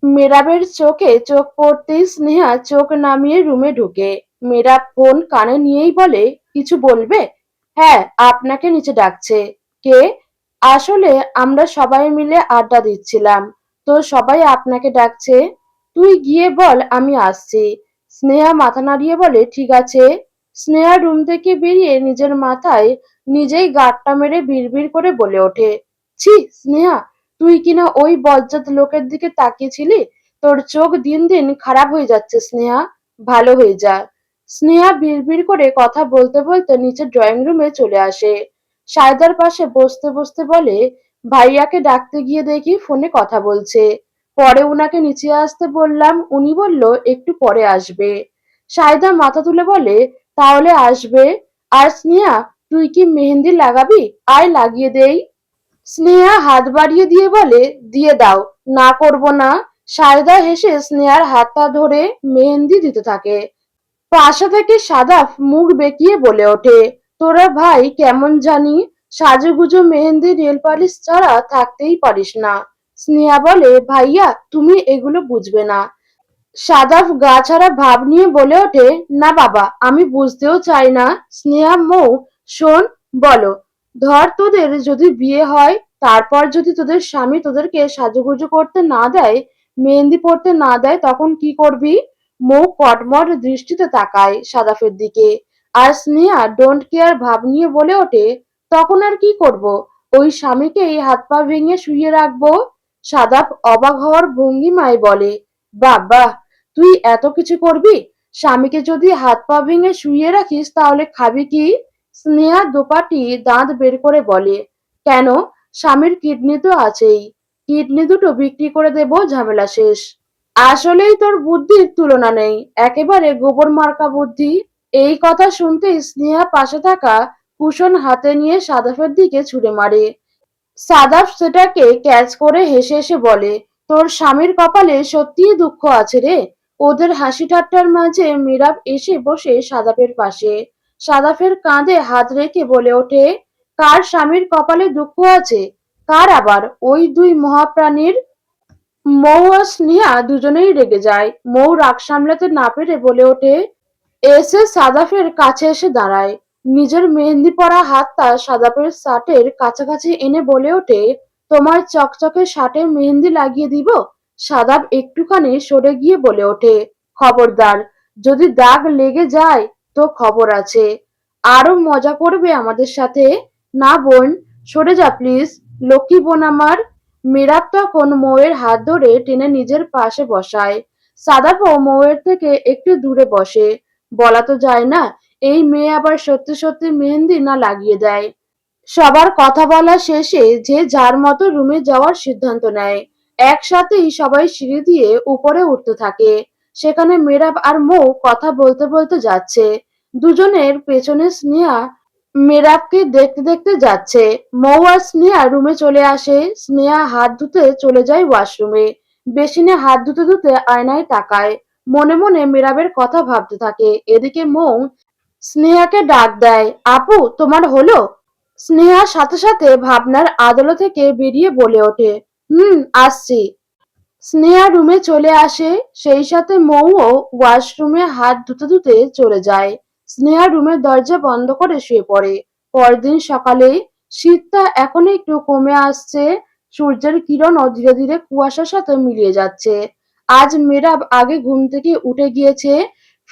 মেরাবের চোখে চোখ পড়তেই স্নেহা চোখ নামিয়ে রুমে ঢুকে। মেরাব ফোন কানে নিয়েই বলে, কিছু বলবে? হ্যাঁ, আপনাকে নিচে ডাকছে। কে? আসলে আমরা সবাই মিলে আড্ডা দিচ্ছিলাম, তো সবাই আপনাকে ডাকছে। তুই গিয়ে বল আমি আসছি। স্নেহা মাথা নাড়িয়ে বলে, ঠিক আছে। স্নেহা রুম থেকে বেরিয়ে নিজের মাথায় নিজেই গাঁটটা মেরে বিড়বিড় করে বলে ওঠে, ছি স্নেহা, তুই কিনা ওই বজ্জাত লোকের দিকে তাকিয়েছিলি? তোর চোখ দিন দিন খারাপ হয়ে যাচ্ছে স্নেহা, ভালো হয়ে যা। স্নেহা বিড়বিড় করে কথা বলতে বলতে নিচে ড্রয়িং রুমে চলে আসে। সায়দার পাশে বসতে বসতে বলে, ভাইয়াকে ডাকতে গিয়ে দেখি ফোনে কথা বলছে। পরে উনাকে নিচে আসতে বললাম, উনি বলল একটু পরে আসবে। সায়দা মাথা তুলে বলে, তাহলে আসবে। আর স্নেহা, তুই কি মেহেন্দি লাগাবি? আয় লাগিয়ে দেই। স্নেহা হাত বাড়িয়ে দিয়ে বলে, দিয়ে দাও, না করব না। সায়দা হেসে স্নেহার হাতটা ধরে মেহেন্দি দিতে থাকে। পাশে থেকে সাদাফ মুখ বেঁকিয়ে বলে ওঠে, তোরা ভাই কেমন জানি সাজুগুজু মেহেন্দি নেল পালিশ ছাড়া থাকতেই পারিস না। স্নেহা বলে, ভাইয়া তুমি এগুলো বুঝবে না। সাদাফ গা ছাড়া ভাব নিয়ে বলে ওঠে, না বাবা, আমি বুঝতেও চাই না। স্নেহা মৌ, শোন, বলো, ধর তোদের যদি বিয়ে হয়, তারপর যদি তোদের স্বামী তোদেরকে সাজুগুজু করতে না দেয়, মেহেন্দি পড়তে না দেয়, তখন কি করবি? মৌ কটমট দৃষ্টিতে তাকায় সাদাফের দিকে। আর স্নেহা ডোন্ট কেয়ার ভাব নিয়ে বলে ওঠে, তখন আর কি করব? ওই স্বামীকেই হাত পা ভেঙে শুইয়ে রাখবো। সাদাফ অবাক হওয়ার ভঙ্গিমায় বলে, বাবা, তুই এত কিছু করবি? স্বামীকে যদি হাত পা ভেঙে শুইয়ে রাখিস তাহলে খাবি কি? স্নেহা দোপাটি দাঁত বের করে বলে, কেন, স্বামীর কিডনি তো আছেই, কিডনি দুটো বিক্রি করে দেবো, ঝামেলা শেষ। আসলেই তোর বুদ্ধির তুলনা নেই, একেবারে গোবর মার্কা বুদ্ধি। এই কথা শুনতেই স্নেহা পাশে থাকা কুশন হাতে নিয়ে সাদাফের দিকে ছুড়ে মারে। সাদাফ সেটাকে ক্যাচ করে হেসে হেসে বলে, তোর স্বামীর কপালে সত্যিই দুঃখ আছে রে। ওদের হাসি ঠাট্টার মাঝে মীরাব এসে বসে সাদাফের পাশে। সাদাফের কাঁধে হাত রেখে বলে ওঠে, কার স্বামীর কপালে দুঃখ আছে? কার আবার? ওই দুই মহাপ্রাণীর। মৌ আর স্নেহা দুজনেই রেগে যায়। মৌ রাগ সামলাতে না পেরে বলে ওঠে, এসে সাদাফের কাছে এসে দাঁড়ায়। নিজের মেহেন্দি পরা হাতটা সাদাফের শার্টের কাছাকাছি এনে বলে ওঠে, তোমার চকচকে শার্টে মেহেন্দি লাগিয়ে দিব? সাদাফ একটুখানি সরে গিয়ে বলে ওঠে, খবরদার, যদি দাগ লেগে যায় তো খবর আছে। আরো মজা করবে আমাদের সাথে? না বোন, সরে যা প্লিজ, লক্ষ্মী বোন আমার। মীরাব তখন মৌয়ের হাত ধরে টেনে নিজের পাশে বসায়। সাদাফও মৌয়ের থেকে একটু দূরে বসে। বলা তো যায় না এই মেয়ে আবার সত্যি সত্যি মেহেন্দি না লাগিয়ে দেয়। সবার কথা বলা শেষে যে যার মতো রুমে যাওয়ার সিদ্ধান্ত নেয়। একসাথেই সবাই সিঁড়ি দিয়ে উপরে উঠতে থাকে। সেখানে মেরাব আর মৌ কথা বলতে বলতে যাচ্ছে। দুজনের পেছনে স্নেহা মেরাবকে দেখতে দেখতে যাচ্ছে। মৌ আর স্নেহা রুমে চলে আসে। স্নেহা হাত ধুতে চলে যায় ওয়াশরুমে। বেসিনে হাত ধুতে ধুতে আয়নায় তাকায়। মনে মনে মেরাবের কথা ভাবতে থাকে। এদিকে মৌ স্নেহাকে ডাক দেয়, আপু তোমার হলো? স্নেহা সাথে সাথে ভাবনার আদল থেকে বেরিয়ে বলে ওঠে, আসছি। স্নেহা রুমে চলে আসে। সেই সাথে মৌও ওয়াশরুমে হাত ধুতে ধুতে চলে যায়। স্নেহা রুমের দরজা বন্ধ করে শুয়ে পড়ে। পরদিন সকালে শীতটা এখন একটু কমে আসছে। সূর্যের কিরণও ধীরে ধীরে কুয়াশার সাথে মিলিয়ে যাচ্ছে। আজ মেরাব আগে ঘুম থেকে উঠে গিয়েছে।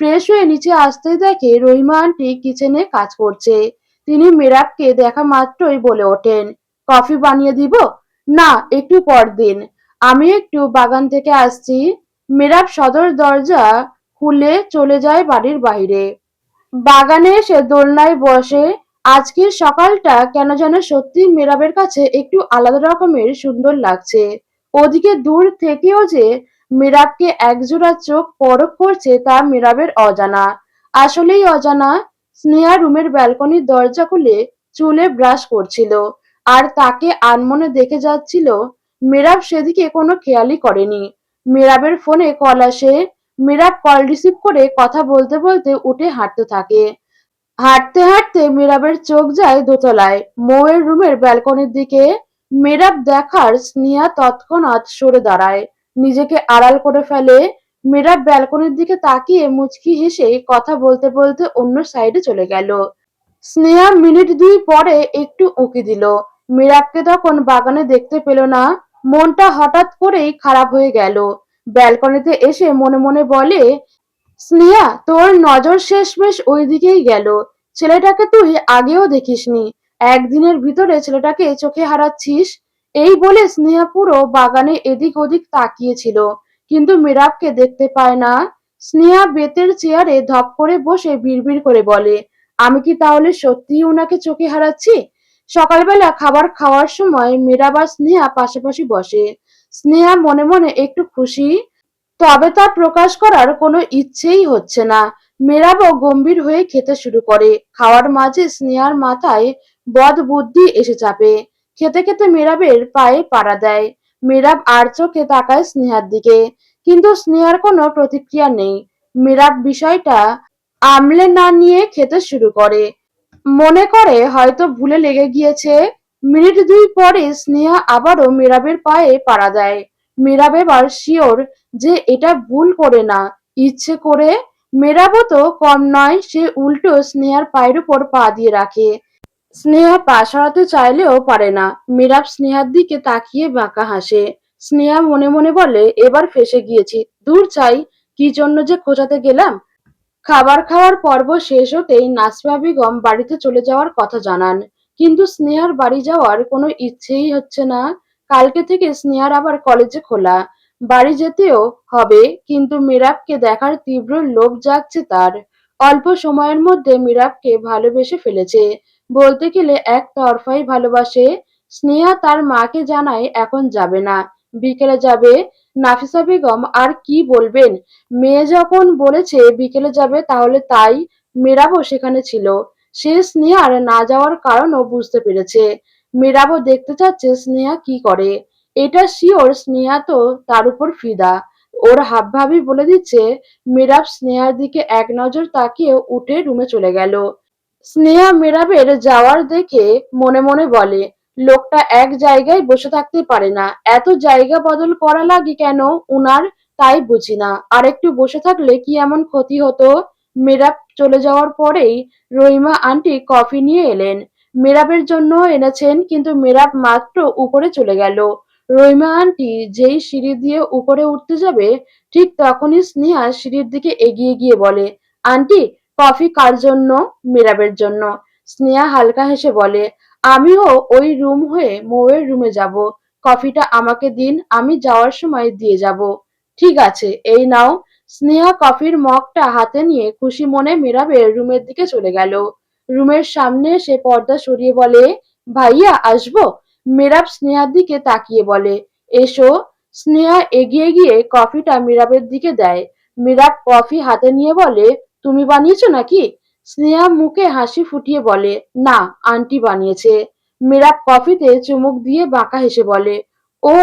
ফ্রেশ হয়ে নিচে আসতেই দেখে রহিমা আন্টি কিচেনে কাজ করছে। তিনি মেরাবকে দেখা মাত্রই বলে ওঠেন, কফি বানিয়ে দিব? না, একটু পর দিন, আমি একটু বাগান থেকে আসছি। মেরাব সদর দরজা খুলে চলে যায় বাড়ির বাইরে। বাগানে এসে দোলনায় বসে। আজকের সকালটা কেন যেন সত্যি মেরাবের কাছে একটু আলাদা রকমের সুন্দর লাগছে। ওদিকে দূর থেকেও যে মেরাবকে একজোড়া চোখ পরখ করছে তা মেরাবের অজানা। আসলেই অজানা। স্নেহা রুমের ব্যালকনির দরজা খুলে চুলে ব্রাশ করছিল আর তাকে আনমনে দেখে যাচ্ছিল। মেরাব সেদিকে কোনো খেয়ালই করেনি। মেরাবের ফোনে কল আসে। মেরাব কল রিসিভ করে কথা বলতে বলতে উঠে হাঁটতে থাকে। হাঁটতে হাঁটতে মেরাবের চোখ যায় দোতলায় মৌয়ের রুমের ব্যালকনির দিকে। মেরাব দেখার স্নেহা তৎক্ষণাৎ সরে দাঁড়ায়। নিজেকে আড়াল করে ফেলে। মীরা ব্যালকনির দিকে তাকিয়ে মুচকি হেসে কথা বলতে বলতে অন্য সাইডে চলে গেল। স্নেহা মিনিট ২ পরে একটু উঁকি দিল। মীরাবকে তখন বাগানে দেখতে পেল না। মনটা হঠাৎ করেই খারাপ হয়ে গেল। ব্যালকনিতে এসে মনে মনে বলে, স্নেহা, তোর নজর শেষমেশ ওইদিকেই গেল। ছেলেটাকে তুই আগেও দেখিসনি, একদিনের ভিতরে ছেলেটাকে চোখে হারাচ্ছিস। এই বলে স্নেহা পুরো বাগানে এদিক ওদিক তাকিয়েছিল, কিন্তু মীরাবকে দেখতে পায় না। স্নেহা বেতের চেয়ারে ধপ করে বসে বিড়বিড় করে বলে, আমি কি তাহলে সত্যিই ওনাকে চোখে হারাচ্ছি? সকালবেলা খাবার খাওয়ার সময় মীরাব আর স্নেহা পাশাপাশি বসে। স্নেহা মনে মনে একটু খুশি, তবে তা প্রকাশ করার কোনো ইচ্ছেই হচ্ছে না। মীরাবও গম্ভীর হয়ে খেতে শুরু করে। খাওয়ার মাঝে স্নেহার মাথায় বদবুদ্ধি এসে চাপে। খেতে খেতে মীরাবের পায়ে পাড়া দেয়। মীরাব আর চোখে তাকায় স্নেহার দিকে, কিন্তু স্নেহার কোনো প্রতিক্রিয়া নেই। মীরাব বিষয়টা আমলে না নিয়ে খেতে শুরু করে। মনে করে হয়তো ভুলে লেগে গিয়েছে। মিনিট ২ পরে স্নেহা আবারও মীরাবের পায়ে পাড়া দেয়। মীরাব এবার শিওর যে এটা ভুল করে না, ইচ্ছে করে। মীরাবও তো কম নয়, সে উল্টো স্নেহার পায়ের উপর পা দিয়ে রাখে। স্নেহা পা সরাতে চাইলেও পারে না। মীরাব স্নেহার দিকে তাকিয়ে বাঁকা হাসে। স্নেহা মনে মনে বলে, এবার ফেঁসে গিয়েছি, দূর চাই, কি জন্য যে খোঁজাতে গেলাম। খাবার খাওয়ার পর্ব শেষ হতেই নাসিমা বেগম বাড়িতে চলে যাওয়ার কথা জানান, কিন্তু স্নেহার বাড়ি যাওয়ার কোনো ইচ্ছেই হচ্ছে না। কালকে থেকে স্নেহার আবার কলেজে খোলা, বাড়ি যেতেও হবে, কিন্তু মীরাবকে দেখার তীব্র লোভ জাগছে তার। অল্প সময়ের মধ্যে মীরাবকে ভালোবেসে ফেলেছে, বলতে গেলে একতরফাই ভালোবাসে। স্নেহা তার মাকে জানায় এখন যাবে না, বিকেলে যাবে। নাফিসা বেগম আর কি বলবেন, মেয়ে যখন বলেছে বিকেলে যাবে তাহলে তাই। মীরাবও সেখানে ছিল। সে স্নেহার না যাওয়ার কারণও বুঝতে পেরেছে। মীরাবও দেখতে চাচ্ছে স্নেহা কি করে। এটা শিওর স্নেহা তো তার উপর ফিদা। ওর হাবভাবই বলে দিচ্ছে। মীরাব স্নেহার দিকে এক নজর তাকিয়ে উঠে রুমে চলে গেল। স্নেহা মীরাবের যাওয়ার দেখে মনে মনে বলে, লোকটা এক জায়গায় বসে থাকতে পারে না, এত জায়গা বদল করা লাগে কেন উনার, তাই বুঝি না। আর একটু বসে থাকলে কি এমন ক্ষতি হতো। মীরাব চলে যাওয়ার পরেই রহিমা আন্টি কফি নিয়ে এলেন। মীরাবের জন্য এনেছেন, কিন্তু মীরাব মাত্র উপরে চলে গেল। রহিমা আন্টি যেই সিঁড়ি দিয়ে উপরে উঠতে যাবে, ঠিক তখনই স্নেহা সিঁড়ির দিকে এগিয়ে গিয়ে বলে, আন্টি, কফি কার জন্য? মীরাবের জন্য। স্নেহা হালকা হেসে বলে, আমিও ওই রুম হয়ে মৌয়ের রুমে যাব। কফিটা আমাকে দিন, আমি যাওয়ার সময় দিয়ে যাব। ঠিক আছে, এই নাও। স্নেহা কফির মগটা হাতে নিয়ে খুশি মনে মীরাবের রুমের দিকে চলে গেল। রুমের সামনে এসে পর্দা সরিয়ে বলে, ভাইয়া আসবো? মীরাব স্নেহার দিকে তাকিয়ে বলে, এসো। স্নেহা এগিয়ে গিয়ে কফিটা মীরাবের দিকে দেয়। মীরাব কফি হাতে নিয়ে বলে, তুমি বানিয়েছো নাকি? স্নেহা মুখে হাসি ফুটিয়ে বলে, না, আন্টি বানিয়েছে। মীরাব কফিতে চুমুক দিয়ে বাঁকা হেসে বলে, ও,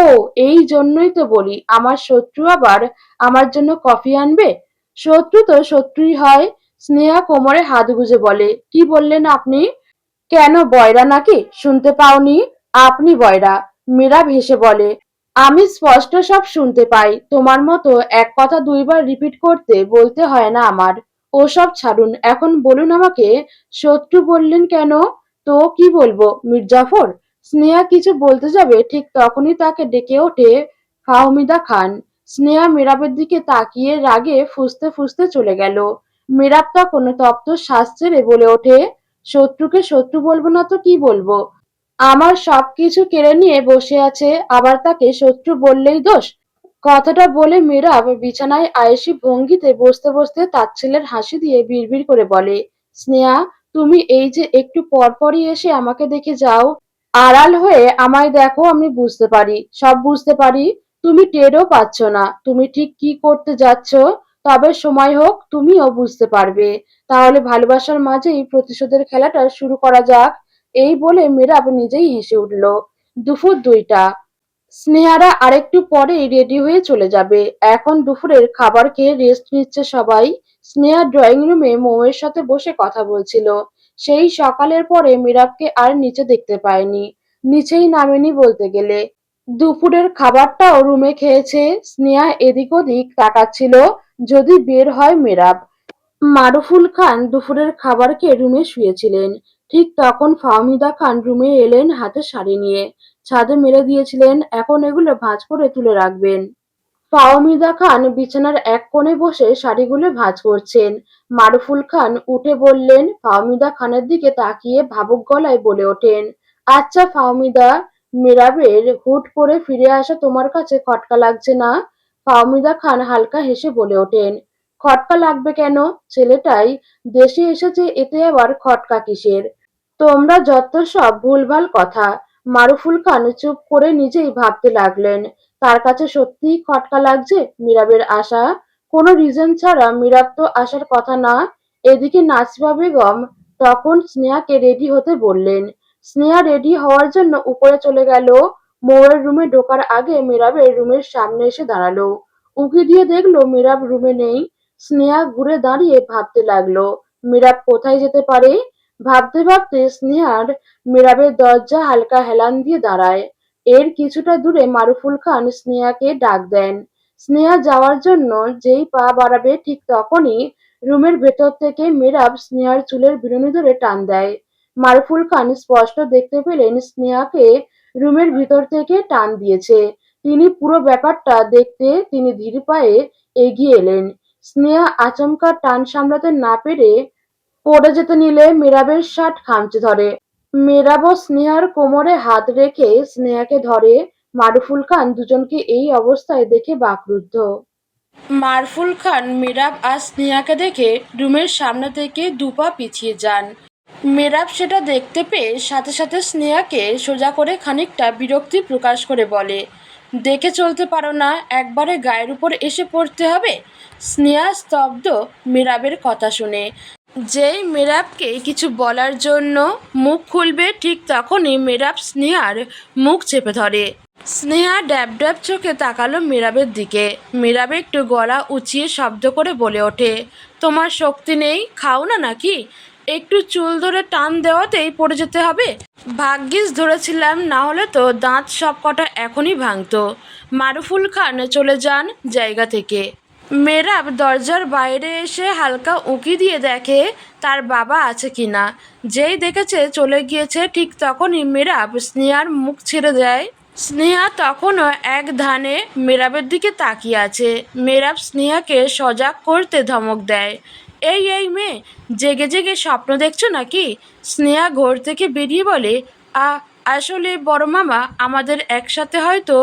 এই জন্যই তো বলি আমার শত্রু আবার আমার জন্য কফি আনবে। শত্রু তো শত্রুই হয়। স্নেহা কোমরে হাত গুজে বলে, কি বললেন আপনি? কেন, বয়রা নাকি? শুনতে পাওনি? আপনি বয়রা। মীরাব হেসে বলে, আমি স্পষ্ট সব শুনতে পাই। তোমার মতো এক কথা দুইবার রিপিট করতে বলতে হয় না আমার। ওসব ছাড়ুন, এখন বলুন আমাকে, শত্রু বললেন কেন? তো কি বলবো, মির্জাফর? স্নেহা কিছু বলতে যাবে, ঠিক তখনই তাকে ডেকে ওঠে ফাহমিদা খান। স্নেহা মীরাবের দিকে তাকিয়ে রাগে ফুঁসতে ফুঁসতে চলে গেল। মীরাব তখন তপ্ত শ্বাস ছেড়ে বলে ওঠে, শত্রুকে শত্রু বলবো না তো কি বলবো? আমার সবকিছু কেড়ে নিয়ে বসে আছে, আবার তাকে শত্রু বললেই দোষ? কথাটা বলে মীরাব বিছানায় আয়েশি ভঙ্গিতে বসতে বসতে তাচ্ছিল্যের হাসি দিয়ে বিড়বিড় করে বলে, স্নেহা, তুমি এই যে একটু পরপরই এসে আমাকে দেখে যাও, আড়াল হয়ে আমায় দেখো, আমি বুঝতে পারি, সব বুঝতে পারি। তুমি টেরও পাচ্ছ না তুমি ঠিক কি করতে যাচ্ছ। তবে সময় হোক, তুমিও বুঝতে পারবে। তাহলে ভালোবাসার মাঝেই প্রতিশোধের খেলাটা শুরু করা যাক। এই বলে মীরাব নিজেই হেসে উঠল। দুপুর ২টা। স্নেহারা আরেকটু পরেই রেডি হয়ে চলে যাবে। এখন দুপুরের খাবার খেয়ে রেস্ট নিচ্ছে সবাই। স্নেহা ড্রয়িং রুমে মৌয়ের সাথে বসে কথা বলছিল। সেই সকালের পরে মীরাবকে আর নিচে দেখতে পায়নি। নিচেই নামেনি বলতে গেলে। দুপুরের খাবারটাও রুমে খেয়েছে। স্নেহা এদিক ওদিক তাকাচ্ছিল যদি বের হয় মেরাব। মারুফুল খান দুপুরের খাবার খেয়ে রুমে শুয়েছিলেন। ঠিক তখন ফাহমিদা খান রুমে এলেন হাতে শাড়ি নিয়ে। ছাদে মেলে দিয়েছিলেন, এখন এগুলো ভাঁজ করে তুলে রাখবেন। ফাহমিদা খান বিছানার এক কোণে বসে শাড়িগুলো ভাঁজ করছেন। মারুফুল খান উঠে বললেন, ফাহমিদা খানের দিকে তাকিয়ে ভাবুক গলায় বলে ওঠেন, আচ্ছা ফাহমিদা, মেরাবের হুট করে ফিরে আসা তোমার কাছে খটকা লাগছে না? ফাহমিদা খান হালকা হেসে বলে ওঠেন, খটকা লাগবে কেন? ছেলেটাই দেশে এসেছে, এতে আবার খটকা কিসের? তোমরা যত সব ভুলভাল কথা। মারুফুল খান চুপ করে নিজেই ভাবতে লাগলেন, তার কাছে সত্যিই খটকা লাগছে মীরাবের আশা। কোনো রিজন ছাড়া মীরাব তো আসার কথা না। এদিকে নাসিমা বেগম তখন স্নেহাকে রেডি হতে বললেন। স্নেহা রেডি হওয়ার জন্য উপরে চলে গেল। মৌয়ের রুমে ঢোকার আগে মীরাবের রুমের সামনে এসে দাঁড়ালো। উঁকি দিয়ে দেখলো মীরাব রুমে নেই। স্নেহা ঘুরে দাঁড়িয়ে ভাবতে লাগলো, মীরাব কোথায় যেতে পারে? ভাবতে ভাবতে স্নেহার মীরাবের দরজা হালকা হেলান দিয়ে দাঁড়ায়। এর কিছুটা দূরে মারুফুল খান স্নেহাকে ডাক দেন। স্নেহা যাওয়ার জন্য যেই পা বাড়াবে ঠিক তখনই রুমের ভেতর থেকে মীরাব স্নেহার চুলের বিনুনি ধরে টান দেয়। মারুফুল খান স্পষ্ট দেখতে পেলেন স্নেহাকে রুমের ভিতর থেকে টান দিয়েছে। তিনি পুরো ব্যাপারটা দেখতে তিনি ধীর পায়ে এগিয়ে এলেন। স্নেহা আচমকা টান সামলাতে না পেরে পড়ে যেতে নিলে মীরাবের শার্ট খামচে ধরে। মীরাবও স্নেহার কোমরে হাত রেখে স্নেহাকে ধরে। মারুফুল খান দুজনকে এই অবস্থায় দেখে বাকরুদ্ধ। মারফুল খান মীরাব আর স্নেহাকে দেখে রুমের সামনে থেকে দুপা পিছিয়ে যান। মীরাব সেটা দেখতে পেয়ে সাথে সাথে স্নেহাকে সোজা করে খানিকটা বিরক্তি প্রকাশ করে বলে, দেখে চলতে পারো না, একবারে গায়ের উপর এসে পড়তে হবে? স্নেহা স্তব্ধ মীরাবের কথা শুনে। যেই মীরাবকে কিছু বলার জন্য মুখ খুলবে ঠিক তখনই মীরাব স্নেহার মুখ চেপে ধরে। স্নেহা ড্যাব ড্যাব চোখে তাকালো মীরাবের দিকে। মীরাব একটু গলা উঁচিয়ে শব্দ করে বলে ওঠে, তোমার শক্তি নেই, খাও না নাকি? একটু চুল ধরে টান দেওয়াতেই পড়ে যেতে হবে? ভাগ্যিস ধরেছিলাম, না হলে তো দাঁত সব কটা এখনই ভাঙতো। মারুফুল খান চলে যান জায়গা থেকে। মেহরাব দরজার বাইরে এসে হালকা উঁকি দিয়ে দেখে তার বাবা আছে কিনা। যেই দেখেছে চলে গিয়েছে ঠিক তখনই মেহরাব স্নেহার মুখ ছেড়ে দেয়। স্নেহা তখনও এক ধ্যানে মেহরাবের দিকে তাকিয়ে আছে। মেহরাব স্নেহাকে সজাগ করতে ধমক দেয়, এই মেয়ে, জেগে জেগে স্বপ্ন দেখছো নাকি? স্নেহা ঘর থেকে বেরিয়ে বলে, আ আসলে বড় মামা আমাদের একসাথে হয়তো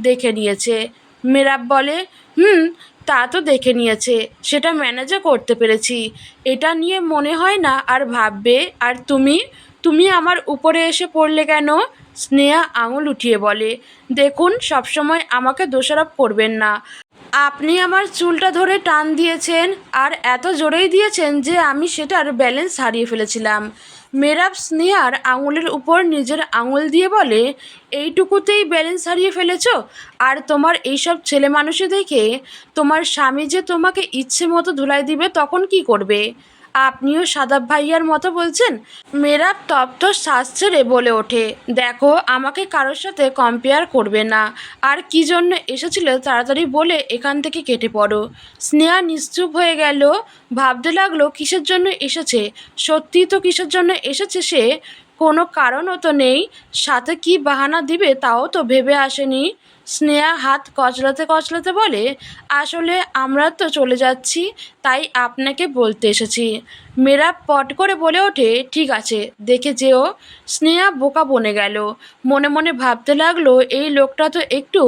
দেখে নিয়েছে। মেহরাব বলে, হুম, তা তো দেখে নিয়েছে, সেটা ম্যানেজও করতে পেরেছি। এটা নিয়ে মনে হয় না আর ভাববে। আর তুমি তুমি আমার উপরে এসে পড়লে কেন? স্নেহা আঙুল উঠিয়ে বলে, দেখুন, সবসময় আমাকে দোষারোপ করবেন না। আপনি আমার চুলটা ধরে টান দিয়েছেন, আর এত জোরেই দিয়েছেন যে আমি সেটার ব্যালেন্স হারিয়ে ফেলেছিলাম। মেহরাব স্নেহার আঙুলের উপর নিজের আঙুল দিয়ে বলে, এইটুকুতেই ব্যালেন্স হারিয়ে ফেলেছ? আর তোমার এইসব ছেলে মানুষে দেখে তোমার স্বামী যে তোমাকে ইচ্ছে মতো ধুলাই দিবে তখন কি করবে? আপনিও সাদাব ভাইয়ার মতো বলছেন? মেহরাব তপ্ত শ্বাস ছেড়ে বলে ওঠে, দেখো, আমাকে কারোর সাথে কম্পেয়ার করবে না। আর কি জন্য এসেছিলে তাড়াতাড়ি বলে এখান থেকে কেটে পড়ো। স্নেহা নিশ্চুপ হয়ে গেল। ভাবতে লাগলো কিসের জন্য এসেছে। সত্যিই তো কিসের জন্য এসেছে সে। কোনো কারণও তো নেই। সাথে কি বাহানা দিবে তাও তো ভেবে আসেনি। স্নেহা হাত কচলাতে কচলাতে বলে, আসলে আমরা তো চলে যাচ্ছি, তাই আপনাকে বলতে এসেছি। মেয়েরা পট করে বলে ওঠে, ঠিক আছে, দেখে যেও। স্নেহা বোকা বনে গেল। মনে মনে ভাবতে লাগলো, এই লোকটা তো একটু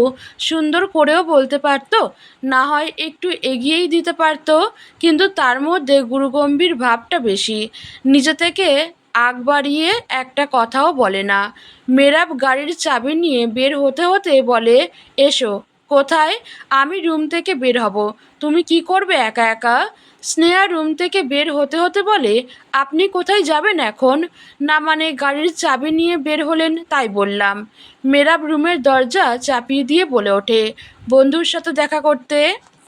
সুন্দর করেও বলতে পারতো, না হয় একটু এগিয়েই দিতে পারতো, কিন্তু তার মধ্যে গুরুগম্ভীর ভাবটা বেশি। নিজে থেকে আগ বাড়িয়ে একটা কথাও বলে না। মেরাব গাড়ির চাবি নিয়ে বের হতে হতে বলে, এসো। কোথায়? আমি রুম থেকে বের হব। তুমি কি করবে একা একা? স্নেহা রুম থেকে বের হতে হতে বলে, আপনি কোথায় যাবেন এখন? না মানে গাড়ির চাবি নিয়ে বের হলেন তাই বললাম। মেরাব রুমের দরজা চাপিয়ে দিয়ে বলে ওঠে, বন্ধুর সাথে দেখা করতে।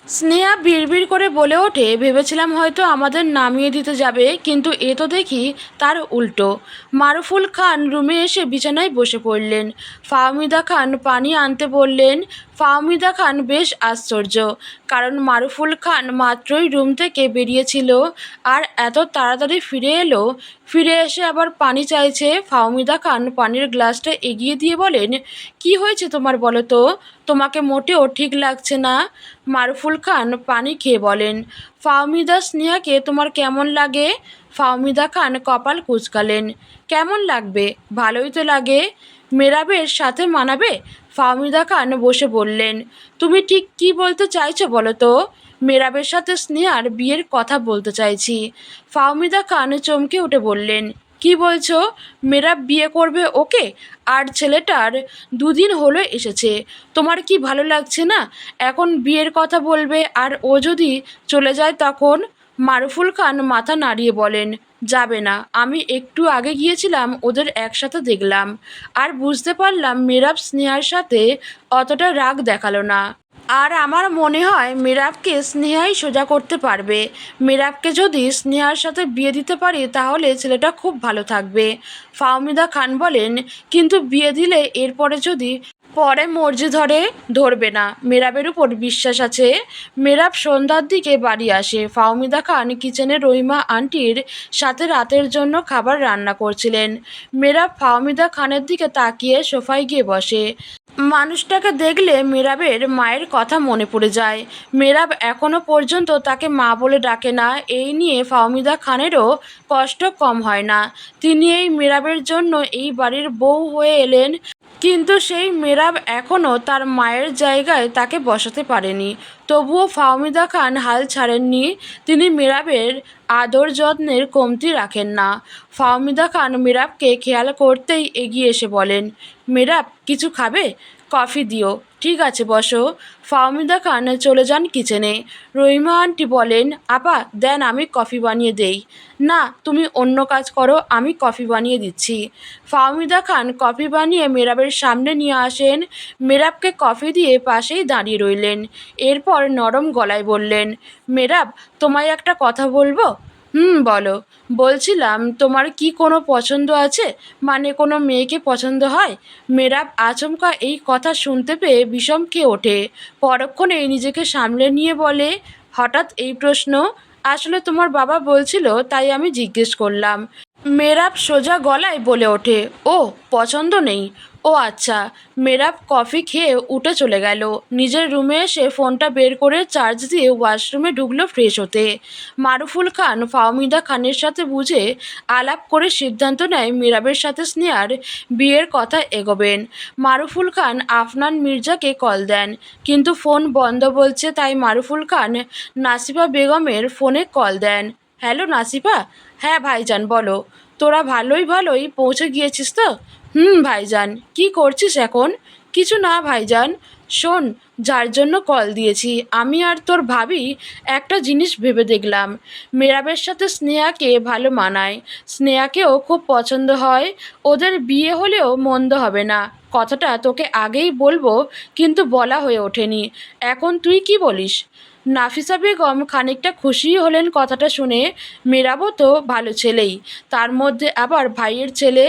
স্নেহা বিড়বিড় করে বলে ওঠে, ভেবেছিলাম হয়তো আমাদের নামিয়ে দিতে যাবে, কিন্তু এ তো দেখি তার উল্টো। মারুফুল খান রুমে এসে বিছানায় বসে পড়লেন। ফাহমিদা খান পানি আনতে বললেন। ফাহমিদা খান বেশ আশ্চর্য, কারণ মারুফুল খান মাত্রই রুম থেকে বেরিয়েছিল আর এত তাড়াতাড়ি ফিরে এলো। ফিরে এসে আবার পানি চাইছে। ফাহমিদা খান পানির গ্লাসটা এগিয়ে দিয়ে বলেন, কি হয়েছে তোমার বলো তো? তোমাকে মোটেও ঠিক লাগছে না। মারুফুল খান পানি খেয়ে বলেন, ফাহমিদা স্নেহাকে তোমার কেমন লাগে? ফাহমিদা খান কপাল কুঁচকালেন। কেমন লাগবে? ভালোই তো লাগে। মেরাবের সাথে মানাবে? ফাহমিদা খান বসে বললেন, তুমি ঠিক কি বলতে চাইছো বলো তো? মেরাবের সাথে স্নেহার বিয়ের কথা বলতে চাইছি। ফাহমিদা খান চমকে উঠে বললেন, কি বলছো? মেরাব বিয়ে করবে ওকে? আর ছেলেটার দুদিন হলো এসেছে। তোমার কি ভালো লাগছে না? এখন বিয়ের কথা বলবে, আর ও যদি চলে যায় তখন? মারুফুল খান মাথা নাড়িয়ে বলেন, যাবে না। আমি একটু আগে গিয়েছিলাম, ওদের একসাথে দেখলাম, আর বুঝতে পারলাম মেরাব স্নেহার সাথে অতটা রাগ দেখালো না। আর আমার মনে হয় মেরাবকে স্নেহাই সোজা করতে পারবে। মেরাবকে যদি স্নেহার সাথে বিয়ে দিতে পারি তাহলে ছেলেটা খুব ভালো থাকবে। ফাহমিদা খান বলেন, কিন্তু বিয়ে দিলে এরপরে যদি পরে মর্জি ধরবে না। মেরাবের উপর বিশ্বাস আছে। মেরাব সন্ধ্যার দিকে বাড়ি আসে। ফাহমিদা খান কিচেনে রহিমা আন্টির সাথে রাতের জন্য খাবার রান্না করছিলেন। মেরাব ফাহমিদা খানের দিকে তাকিয়ে সোফায় গিয়ে বসে। মানুষটাকে দেখলে মেরাবের মায়ের কথা মনে পড়ে যায়। মেরাব এখনো পর্যন্ত তাকে মা বলে ডাকে না। এই নিয়ে ফাহমিদা খানেরও কষ্ট কম হয় না। তিনি এই মেরাবের জন্য এই বাড়ির বউ হয়ে এলেন, কিন্তু সেই মেরাব এখনও তার মায়ের জায়গায় তাকে বসাতে পারেনি। তবুও ফাহমিদা খান হাল ছাড়েননি। তিনি মেরাবের আদর যত্নের কমতি রাখেন না। ফাহমিদা খান মেরাবকে খেয়াল করতেই এগিয়ে এসে বলেন, মেরাব কিছু খাবে? কফি দিও। ঠিক আছে, বসো। ফাহমিদা খান চলে যান কিচেনে। রহিমা আন্টি বলেন, আপা দেন, আমি কফি বানিয়ে দেই। না, তুমি অন্য কাজ করো, আমি কফি বানিয়ে দিচ্ছি। ফাহমিদা খান কফি বানিয়ে মেরাবের সামনে নিয়ে আসেন। মেরাবকে কফি দিয়ে পাশেই দাঁড়িয়ে রইলেন। এরপর নরম গলায় বললেন, মেরাব তোমায় একটা কথা বলবো? বলো। বলছিলাম, তোমার কি কোনো পছন্দ আছে? মানে কোনো মেয়েকে পছন্দ হয়? মেরাব আচমকা এই কথা শুনতে পেয়ে বিষম খেয়ে ওঠে। পরক্ষণেই নিজেকে সামলে নিয়ে বলে, হঠাৎ এই প্রশ্ন? আসলে তোমার বাবা বলছিল, তাই আমি জিজ্ঞেস করলাম। মেরাব সোজা গলায় বলে ওঠে, ও পছন্দ নেই? ও আচ্ছা। মেরাব কফি খেয়ে উঠে চলে গেল। নিজের রুমে এসে ফোনটা বের করে চার্জ দিয়ে ওয়াশরুমে ঢুকলো ফ্রেশ হতে। মারুফুল খান ফাহমিদা খানের সাথে বুঝে আলাপ করে সিদ্ধান্ত নেয় মেরাবের সাথে স্নেহার বিয়ের কথা এগোবেন। মারুফুল খান আফনান মির্জাকে কল দেন, কিন্তু ফোন বন্ধ বলছে। তাই মারুফুল খান নাসিফা বেগমের ফোনে কল দেন। হ্যালো নাসিফা। হ্যাঁ ভাইজান বলো। তোরা ভালোই পৌঁছে গিয়েছিস তো? ভাইজান। কি করছিস এখন? কিছু না ভাইজান। শোন, যার জন্য কল দিয়েছি, আমি আর তোর ভাবি একটা জিনিস ভেবে দেখলাম। মেরাবের সাথে স্নেহাকে ভালো মানায়, স্নেহাকেও খুব পছন্দ হয়। ওদের বিয়ে হলেও মন্দ হবে না। কথাটা তোকে আগেই বলবো, কিন্তু বলা হয়ে ওঠেনি। এখন তুই কি বলিস? নাফিসা বেগম খানিকটা খুশিই হলেন কথাটা শুনে। মেরাবও তো ভালো ছেলেই, তার মধ্যে আবার ভাইয়ের ছেলে।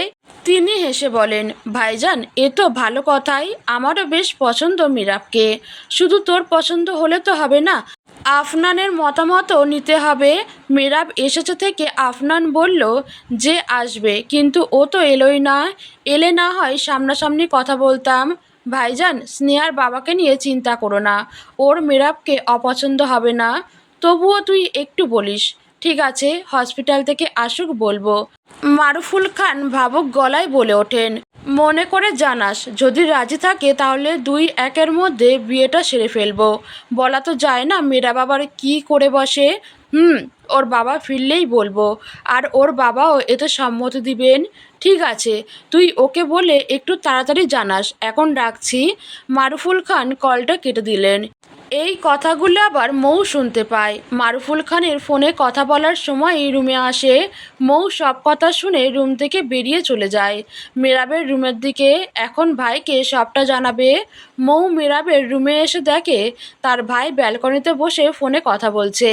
তিনি হেসে বলেন, ভাইজান এ তো ভালো কথাই। আমারও বেশ পছন্দ মেরাবকে। শুধু তোর পছন্দ হলে তো হবে না, আফনানের মতামতও নিতে হবে। মেরাব এসেছে থেকে আফনান বলল যে আসবে, কিন্তু ও তো এলোই না। এলে না হয় সামনাসামনি কথা বলতাম। ভাইজান স্নেহার বাবাকে নিয়ে চিন্তা করো না, ওর মেরাবকে অপছন্দ হবে না। তবুও তুই একটু বলিস। ঠিক আছে, হসপিটাল থেকে আসুক বলবো। মারুফুল খান ভাবুক গলায় বলে ওঠেন, মনে করে জানাস। যদি রাজি থাকে তাহলে 2-1 মধ্যে বিয়েটা সেরে ফেলবো। বলা তো যায় না মেয়েরা বাবার কি করে বসে। ওর বাবা ফিরলেই বলবো। আর ওর বাবাও এতে সম্মতি দিবেন। ঠিক আছে, তুই ওকে বলে একটু তাড়াতাড়ি জানাস। এখন রাখছি। মারুফুল খান কলটা কেটে দিলেন। এই কথাগুলো আবার মৌ শুনতে পায়। মারুফুল খানের ফোনে কথা বলার সময়ই রুমে আসে। মৌ সব কথা শুনে রুম থেকে বেরিয়ে চলে যায় মেরাবের রুমের দিকে। এখন ভাইকে সবটা জানাবে। মৌ মেরাবের রুমে এসে দেখে তার ভাই ব্যালকনিতে বসে ফোনে কথা বলছে।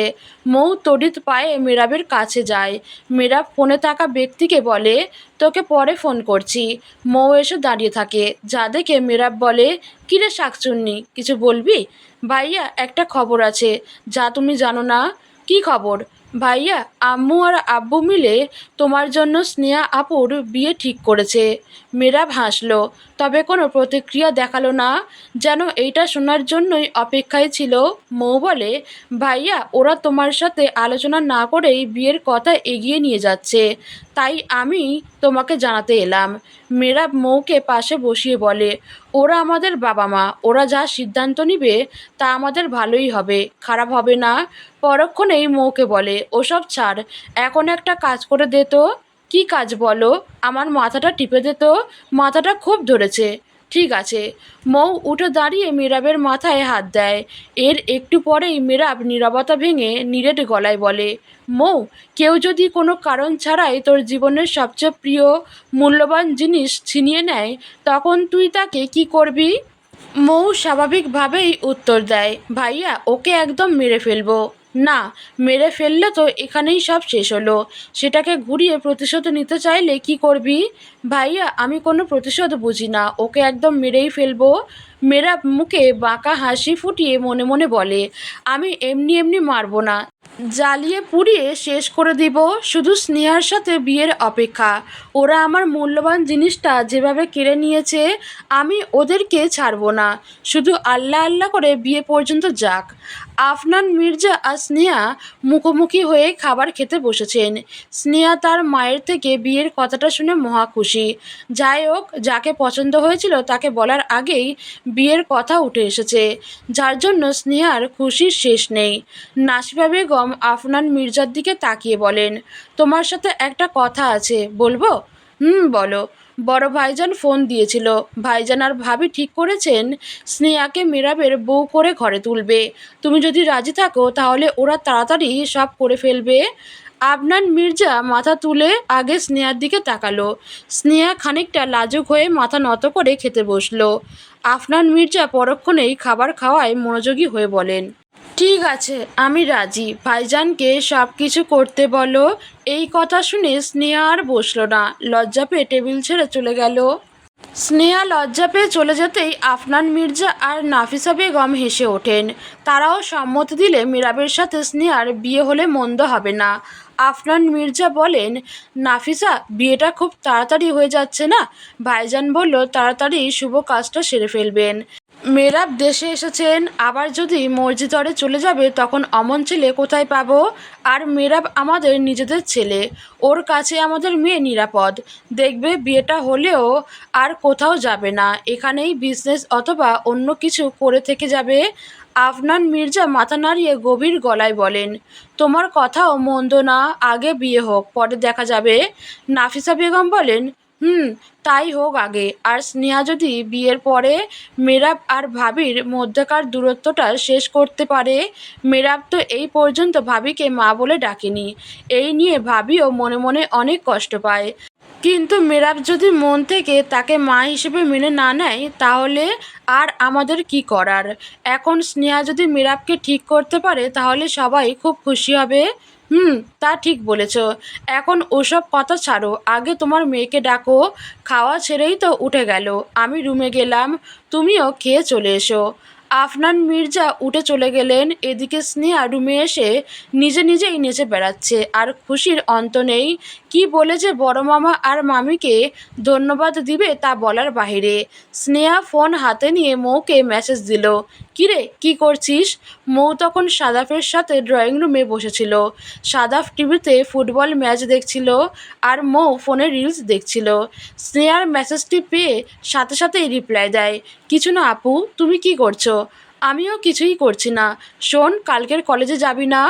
মৌ তড়িৎ পায়ে মেরাবের কাছে যায়। মেরাব ফোনে থাকা ব্যক্তিকে বলে, তোকে পরে ফোন করছি। মৌ এসে দাঁড়িয়ে থাকে, যা দেখে মেরাব বলে, কিরে শাকচুন্নি, কিছু বলবি? ভাইয়া, একটা খবর আছে যা তুমি জানো না। কি খবর? ভাইয়া, আম্মু আর আব্বু মিলে তোমার জন্য স্নেহা আপুর বিয়ে ঠিক করেছে। মেরাব হাসলো, তবে কোনো প্রতিক্রিয়া দেখালো না, যেন এইটা শোনার জন্যই অপেক্ষায় ছিল। মৌ বলে, ভাইয়া, ওরা তোমার সাথে আলোচনা না করেই বিয়ের কথা এগিয়ে নিয়ে যাচ্ছে, তাই আমি তোমাকে জানাতে এলাম। মেরাব মৌকে পাশে বসিয়ে বলে, ওরা আমাদের বাবা মা, ওরা যা সিদ্ধান্ত নিবে তা আমাদের ভালোই হবে, খারাপ হবে না। পরক্ষণেই মৌকে বলে, ওসব ছাড়, এখন একটা কাজ করে দে তো। কী কাজ বলো? আমার মাথাটা টিপে দে তো, মাথাটা খুব ধরেছে। ঠিক আছে। মৌ উঠে দাঁড়িয়ে মেরাবের মাথায় হাত দেয়। এর একটু পরেই মেরাব নীরবতা ভেঙে নিরেট গলায় বলে, মৌ, কেউ যদি কোনো কারণ ছাড়াই তোর জীবনের সবচেয়ে প্রিয় মূল্যবান জিনিস ছিনিয়ে নেয়, তখন তুই তাকে কি করবি? মৌ স্বাভাবিকভাবেই উত্তর দেয়, ভাইয়া, ওকে একদম মেরে ফেলবো। না, মেরে ফেললে তো এখানেই সব শেষ হলো। সেটাকে ঘুরিয়ে প্রতিশোধ নিতে চাইলে কি করবি? ভাইয়া, আমি কোনো প্রতিশোধ বুঝি না, ওকে একদম মেরেই ফেলবো। মেরা মুখে বাঁকা হাসি ফুটিয়ে মনে মনে বলে, আমি এমনি এমনি মারবো না, জ্বালিয়ে পুড়িয়ে শেষ করে দিব। শুধু স্নেহার সাথে বিয়ের অপেক্ষা। ওরা আমার মূল্যবান জিনিসটা যেভাবে কেড়ে নিয়েছে, আমি ওদেরকে ছাড়বো না। শুধু আল্লাহ আল্লাহ করে বিয়ে পর্যন্ত যাক। আফনান মির্জা আর স্নেহা মুখোমুখি হয়ে খাবার খেতে বসেছেন। স্নেহা তার মায়ের থেকে বিয়ের কথাটা শুনে মহা খুশি। যাই হোক, যাকে পছন্দ হয়েছিল তাকে বলার আগেই বিয়ের কথা উঠে এসেছে, যার জন্য স্নেহার খুশির শেষ নেই। নাসিফা বেগম আফনান মির্জার দিকে তাকিয়ে বলেন, তোমার সাথে একটা কথা আছে, বলবো? বলো। বড় ভাইজান ফোন দিয়েছিল। ভাইজান আর ভাবি ঠিক করেছেন স্নেহাকে মেরাবের বউ করে ঘরে তুলবে। তুমি যদি রাজি থাকো তাহলে ওরা তাড়াতাড়ি সব করে ফেলবে। আফনান মির্জা মাথা তুলে আগে স্নেহার দিকে তাকালো। স্নেহা খানিকটা লাজুক হয়ে মাথা নত করে খেতে বসলো। আফনান মির্জা পরক্ষণেই খাবার খাওয়ায় মনোযোগী হয়ে বলেন, ঠিক আছে, আমি রাজি, ভাইজানকে সব কিছু করতে বলো। এই কথা শুনে স্নেহা আর বসল না, লজ্জা পেয়ে টেবিল ছেড়ে চলে গেল। স্নেহা লজ্জা পেয়ে চলে যেতেই আফনান মির্জা আর নাফিসা বেগম হেসে ওঠেন। তারাও সম্মতি দিলে মেরাবের সাথে স্নেহার বিয়ে হলে মন্দ হবে না। আফনান মির্জা বলেন, নাফিসা, বিয়েটা খুব তাড়াতাড়ি হয়ে যাচ্ছে না? ভাইজান বলল তাড়াতাড়ি শুভ কাজটা সেরে ফেলবেন। মেরাব দেশে এসেছেন, আবার যদি মসজিদরে চলে যাবে তখন অমন ছেলে কোথায় পাবো? আর মেরাব আমাদের নিজেদের ছেলে, ওর কাছে আমাদের মেয়ে নিরাপদ। দেখবে বিয়েটা হলেও আর কোথাও যাবে না, এখানেই বিজনেস অথবা অন্য কিছু করে থেকে যাবে। আফনান মির্জা মাথা নাড়িয়ে গভীর গলায় বলেন, তোমার কথাও মন্দ না, আগে বিয়ে হোক, পরে দেখা যাবে। নাফিসা বেগম বলেন, তাই হোক আগে। আর স্নেহা যদি বিয়ের পরে মেরাব আর ভাবির মধ্যকার দূরত্বটা শেষ করতে পারে। মেরাব তো এই পর্যন্ত ভাবিকে মা বলে ডাকেনি, এই নিয়ে ভাবিও মনে মনে অনেক কষ্ট পায়। কিন্তু মেরাব যদি মন থেকে তাকে মা হিসেবে মেনে না নেয়, তাহলে আর আমাদের কি করার? এখন স্নেহা যদি মেরাবকে ঠিক করতে পারে তাহলে সবাই খুব খুশি হবে। তা ঠিক বলেছ। এখন ওসব কথা ছাড়ো, আগে তোমার মেয়েকে ডাকো। খাওয়া ছেড়েই তো উঠে গেল। আমি রুমে গেলাম, তুমিও খেয়ে চলে এসো। আফনান মির্জা উঠে চলে গেলেন। এদিকে স্নেহা রুমে এসে নিজে নিজেই নেচে বেড়াচ্ছে, আর খুশির অন্ত নেই। কি বলে যে বড় মামা আর মামিকে ধন্যবাদ দিবে তা বলার বাহিরে। স্নেহা ফোন হাতে নিয়ে মৌকে মেসেজ দিল, কিরে, কি করছিস? মৌ তখন সাদাফের সাথে ড্রয়িং রুমে বসেছিল। সাদাফ টিভিতে ফুটবল ম্যাচ দেখছিল, আর মৌ ফোনে রিলস দেখছিল। স্নেহার মেসেজটি পেয়ে সাথে সাথেই রিপ্লাই দেয়, কিছু না আপু, তুমি কি করছো? আমিও কিছুই করছি না। শোন, কালকের কলেজে যাবি না?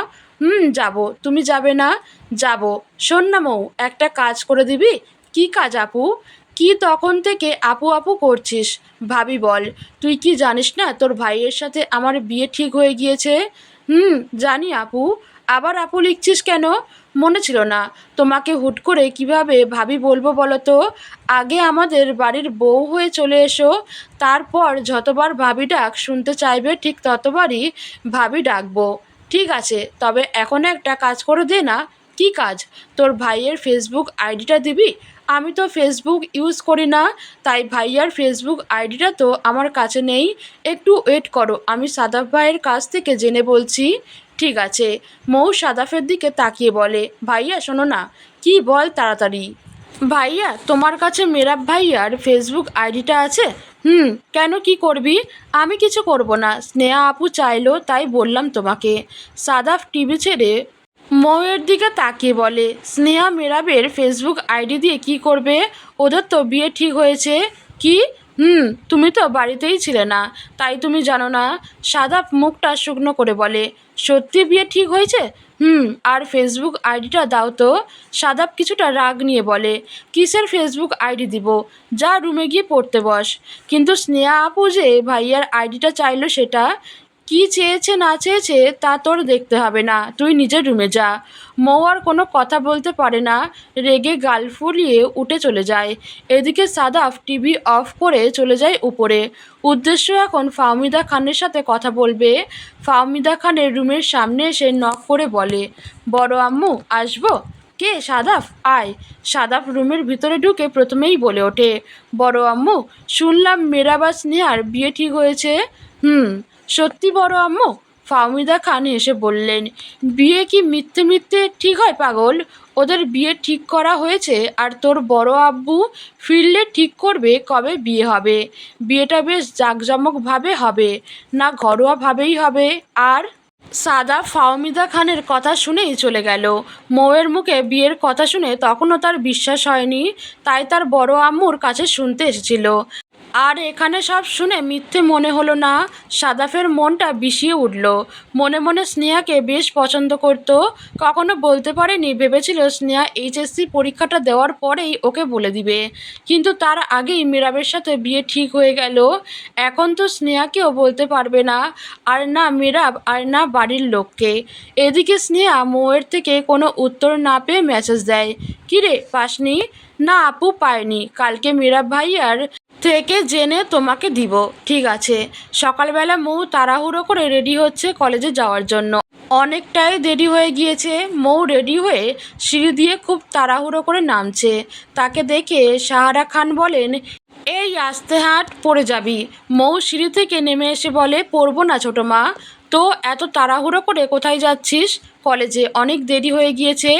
যাব। তুমি যাবে না? যাব। শোন না মৌ, একটা কাজ করে দিবি? কি কাজ আপু? কি তখন থেকে আপু আপু করছিস? ভাবি বল, তুই কি জানিস না তোর ভাইয়ের সাথে আমার বিয়ে ঠিক হয়ে গিয়েছে? হুম, জানি আপু। আবার আপু লিখছিস কেন? মনে ছিল না? তোমাকে হুট করে কিভাবে ভাবি বলবো বলো তো? আগে আমাদের বাড়ির বউ হয়ে চলে এসো, তারপর যতবার ভাবি ডাক শুনতে চাইবে ঠিক ততবারই ভাবি ডাকবো। ঠিক আছে, তবে এখন একটা কাজ করে দে না। কি কাজ? তোর ভাইয়ের ফেসবুক আইডিটা দিবি? আমি তো ফেসবুক ইউজ করি না, তাই ভাইয়ার ফেসবুক আইডিটা তো আমার কাছে নেই। একটু ওয়েট করো, আমি সাদাফ ভাইয়ের কাছ থেকে জেনে বলছি। ঠিক আছে। মৌ সাদাফের দিকে তাকিয়ে বলে, ভাইয়া শোনো না। কি বল তাড়াতাড়ি। ভাইয়া, তোমার কাছে মেরাব ভাইয়ার ফেসবুক আইডিটা আছে? হুম, কেন, কি করবি? আমি কিছু করব না, স্নেহা আপু চাইলো তাই বললাম তোমাকে। সাদাফ টিভি ছেড়ে মৌয়ের দিকে তাকিয়ে বলে, স্নেহা মেরাবের ফেসবুক আইডি দিয়ে কি করবে? ওদের তো বিয়ে ঠিক হয়েছে। কি? হুম, তুমি তো বাড়িতেই ছিলে না, তাই তুমি জানো না। সাদাফ মুখটা শুকনো করে বলে, সত্যি বিয়ে ঠিক হয়েছে? হুম, আর ফেসবুক আইডিটা দাও তো। সাদাফ কিছুটা রাগ নিয়ে বলে, কিসের ফেসবুক আইডি দিব? যা রুমে গিয়ে পড়তে বস। কিন্তু স্নেহা আপু যে ভাইয়ার আইডিটা চাইলো, সেটা কি চেয়েছে না চেয়েছে তা তোর দেখতে হবে না, তুই নিজের রুমে যা। মৌ আর কোনো কথা বলতে পারে না, রেগে গাল ফুলিয়ে উঠে চলে যায়। এদিকে সাদাফ টিভি অফ করে চলে যায় উপরে। উদ্দেশ্য এখন ফাহমিদা খানের সাথে কথা বলবে। ফাহমিদা খানের রুমের সামনে এসে নক করে বলে, বড় আম্মু আসবো? কে? সাদাফ, আয়। সাদাফ রুমের ভিতরে ঢুকে প্রথমেই বলে ওঠে, বড় আম্মু, শুনলাম মেরাবাস স্নেহার বিয়ে ঠিক হয়েছে। হুম, সত্যি বড় আম্মু? ফাহমিদা খান এসে বললেন, বিয়ে কি মিথ্যে মিথ্যে ঠিক হয় পাগল? ওদের বিয়ে ঠিক করা হয়েছে, আর তোর বড় আব্বু ফিরলে ঠিক করবে কবে বিয়ে হবে। বিয়েটা বেশ জাঁকজমকভাবে হবে, না ঘরোয়াভাবেই হবে? আর সাদা ফাহমিদা খানের কথা শুনেই চলে গেল। মৌয়ের মুখে বিয়ের কথা শুনে তখনও তার বিশ্বাস হয়নি, তাই তার বড় আম্মুর কাছে শুনতে এসেছিল। আর এখানে সব শুনে মিথ্যে মনে হলো না। সাদাফের মনটা বিষিয়ে উঠল। মনে মনে স্নেহাকে বেশ পছন্দ করত। কখনো বলতে পারেনি, ভেবেছিল স্নেহা এইচএসসি পরীক্ষাটা দেওয়ার পরেই ওকে বলে দিবে, কিন্তু তার আগেই মেরাবের সাথে বিয়ে ঠিক হয়ে গেল। এখন তো স্নেহাকেও বলতে পারবে না, আর না মেরাব, আর না বাড়ির লোককে। এদিকে স্নেহা মৌয়ের থেকে কোনো উত্তর না পেয়ে মেসেজ দেয়, কিরে পাসনি? না আপু, পায়নি, কালকে মেরাব ভাইয়ার থেকে জেনে তোমাকে দিব। ঠিক আছে। সকালবেলা মৌ তাড়াহুড়ো করে রেডি হচ্ছে কলেজে যাওয়ার জন্য। অনেকটাই দেরি হয়ে গিয়েছে। মৌ রেডি হয়ে সিঁড়ি দিয়ে খুব তাড়াহুড়ো করে নামছে। তাকে দেখে সাহারা খান বলেন, এই আস্তে হাঁট, পড়ে যাবি। মৌ সিঁড়ি থেকে নেমে এসে বলে, পড়বো না ছোটো মা। তো এত তাড়াহুড়ো করে কোথায় যাচ্ছিস? কলেজে, অনেক দেরি হয়ে গিয়েছে।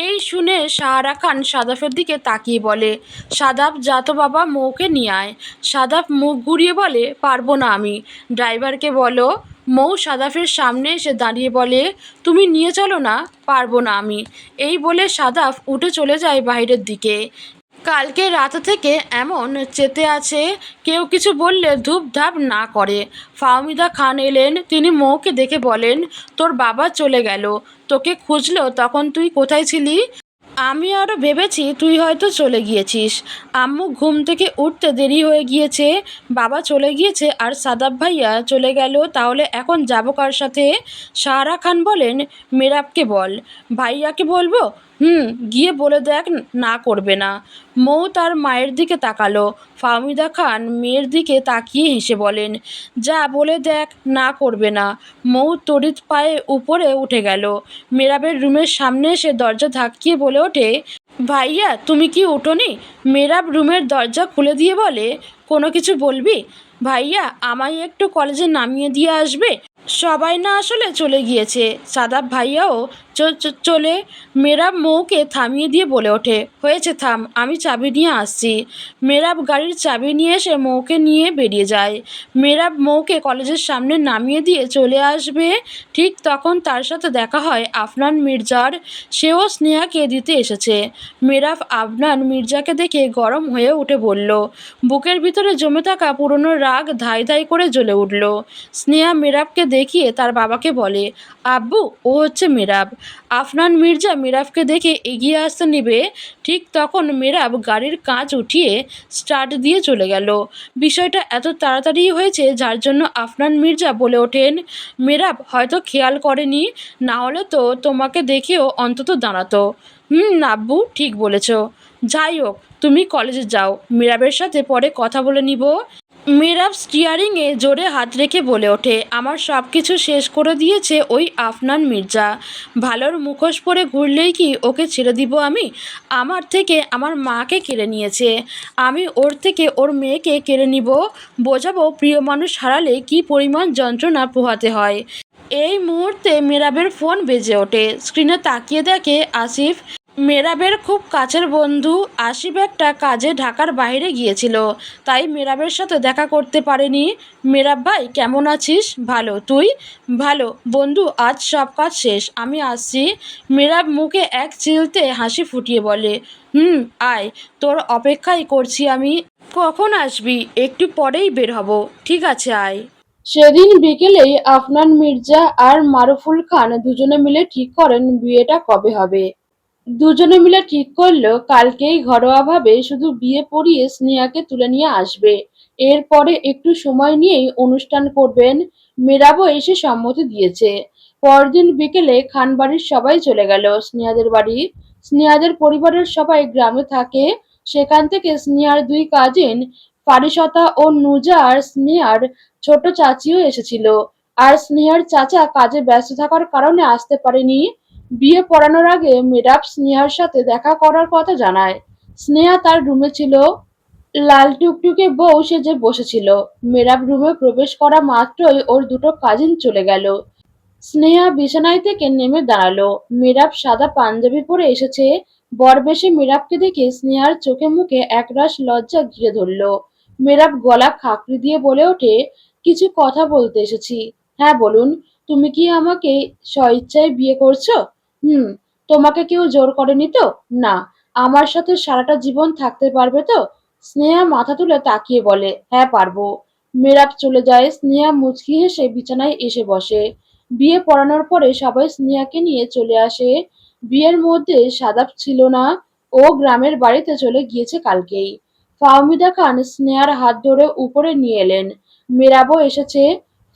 এই শুনে সাহারা খান সাদাফের দিকে তাকিয়ে বলে, সাদাফ যা তো বাবা, মৌকে নিয়ে আয়। সাদাফ মুখ ঘুরিয়ে বলে, পারবো না আমি, ড্রাইভারকে বলো। মৌ সাদাফের সামনে এসে দাঁড়িয়ে বলে, তুমি নিয়ে চলো না। পারবো না আমি। এই বলে সাদাফ উঠে চলে যায় বাইরের দিকে। কালকে রাত থেকে এমন চেতে আছে, কেউ কিছু বললে ধূপধাপ না করে। ফাহমিদা খান এলেন। তিনি মৌকে দেখে বলেন, তোর বাবা চলে গেল, তোকে খুঁজলো, তখন তুই কোথায় ছিলি? আমি আরও ভেবেছি তুই হয়তো চলে গিয়েছিস। আম্মু ঘুম থেকে উঠতে দেরি হয়ে গিয়েছে। বাবা চলে গিয়েছে আর সাদাব ভাইয়া চলে গেল, তাহলে এখন যাবো কার সাথে? সাহারা খান বলেন, মেরাবকে বল। ভাইয়াকে বলবো? হুম, গিয়ে বলে দেখ না করবে না। মৌ তার মায়ের দিকে তাকালো। ফাহমিদা খান মেয়ের দিকে তাকিয়ে হেসে বলেন, যা বলে দেখ না করবে না। মৌ তড়িৎ পায়ে উপরে উঠে গেল। মেরাবের রুমের সামনে এসে দরজা ধাক্কিয়ে বলে ওঠে, ভাইয়া তুমি কি উঠোনি? মেরাব রুমের দরজা খুলে দিয়ে বলে, কোনো কিছু বলবি? ভাইয়া আমায় একটু কলেজে নামিয়ে দিয়ে আসবে? সবাই না আসলে চলে গিয়েছে, সাদাব ভাইয়াও চলে। মেরাব মৌকে থামিয়ে দিয়ে বলে ওঠে, হয়েছে থাম, আমি চাবি নিয়ে আসছি। মেরাব গাড়ির চাবি নিয়ে এসে মৌকে নিয়ে বেরিয়ে যায়। মেরাব মৌকে কলেজের সামনে নামিয়ে দিয়ে চলে আসবে, ঠিক তখন তার সাথে দেখা হয় আফনান মির্জার। সেও স্নেহাকে দিতে এসেছে। মেরাব আফনান মির্জাকে দেখে গরম হয়ে উঠে বলল, বুকের ভিতরে জমে থাকা পুরনো রাগ ধাই ধাই করে জ্বলে উঠল। স্নেহা মেরাবকে দেখিয়ে তার বাবাকে বলে, আব্বু, ও হচ্ছে মেরাব। আফনান মির্জা মেরাবকে দেখে এগিয়ে আসতে নেবে, ঠিক তখন মেরাব গাড়ির কাঁচ উঠিয়ে স্টার্ট দিয়ে চলে গেল। বিষয়টা এত তাড়াতাড়ি হয়েছে যার জন্য আফনান মির্জা বলে ওঠেন, মেরাব হয়তো খেয়াল করেনি, না হলে তো তোমাকে দেখেও অন্তত দাঁড়াতো। আব্বু, ঠিক বলেছ। যাই হোক, তুমি কলেজে যাও, মেরাবের সাথে পরে কথা বলে নিব। মেহরাব স্টিয়ারিংয়ে জোরে হাত রেখে বলে ওঠে, আমার সব কিছু শেষ করে দিয়েছে ওই আফনান মির্জা। ভালোর মুখোশ পরে ঘুরলেই কি ওকে ছেড়ে দিব আমি? আমার থেকে আমার মাকে কেড়ে নিয়েছে, আমি ওর থেকে ওর মেয়েকে কেড়ে নিব। বোঝাবো প্রিয় মানুষ হারালে কি পরিমাণ যন্ত্রণা পোহাতে হয়। এই মুহূর্তে মেহরাবের ফোন বেজে ওঠে। স্ক্রিনে তাকিয়ে দেখে আসিফ। মেহরাবের খুব কাছের বন্ধু আসিফ একটা কাজে ঢাকার বাইরে গিয়েছিল, তাই মেহরাবের সাথে দেখা করতে পারেনি। মেহরাব ভাই, কেমন আছিস? ভালো, তুই? ভালো বন্ধু, আজ সব কাজ শেষ, আমি আসছি। মেহরাব মুখে এক চিলতে হাসি ফুটিয়ে বলে, আয়, তোর অপেক্ষাই করছি আমি। কখন আসবি? একটু পরেই বের হব। ঠিক আছে, আয়। সেদিন বিকেলেই আফনান মির্জা আর মারুফুল খান দুজনে মিলে ঠিক করেন বিয়েটা কবে হবে। দুজনে মিলে ঠিক করলো কালকেই ঘরোয়াভাবে শুধু বিয়ে পড়িয়ে স্নেহাকে তুলে নিয়ে আসবে। এরপরে একটু সময় নিয়েই অনুষ্ঠান করবেন। মেরাবও এসে সম্মতি দিয়েছে। পরদিন বিকেলে খানবাড়ির সবাই চলে গেল স্নেহাদের বাড়ি। স্নেহাদের পরিবারের সবাই গ্রামে থাকে। সেখান থেকে স্নেহার দুই কাজিন ফারিসতা ও নুজা আর স্নেহার ছোট চাচিও এসেছিল। আর স্নেহার চাচা কাজে ব্যস্ত থাকার কারণে আসতে পারেনি। বিয়ে পড়ানোর আগে মেরাব স্নেহার সাথে দেখা করার কথা জানায়। স্নেহা তার রুমে ছিল, লাল টুকটুকে বউ সেজে বসেছিল। মেরাব রুমে প্রবেশ করা মাত্রই ওর দুটো কাজিন চলে গেল। স্নেহা বিছানায় থেকে নেমে দাঁড়ালো। মেরাব সাদা পাঞ্জাবি পরে এসেছে। বরবেশে মেরাবকে দেখে স্নেহার চোখে মুখে একরাশ লজ্জা ঘিরে ধরল। মেরাব গলা খাকড়ি দিয়ে বলে ওঠে, কিছু কথা বলতে এসেছি। হ্যাঁ বলুন। তুমি কি আমাকে স্বইচ্ছায় বিয়ে করছো? হুম। তোমাকে কেউ জোর করেনি তো? না। আমার সাথে সারাটা জীবন থাকতে পারবে তো? স্নেহা মাথা তুলে তাকিয়ে বলে, হ্যাঁ পারবো। মেরাব চলে যায়। স্নেহা মুচকি হেসে বিছানায় এসে বসে। বিয়ে পড়ানোর পরে সবাই স্নেহাকে নিয়ে চলে আসে। বিয়ের মধ্যে সাদাব ছিল না। ও গ্রামের বাড়িতে চলে গিয়েছে কালকেই। ফাহমিদা খান স্নেহার হাত ধরে উপরে নিয়ে এলেন। মেরাবও এসেছে।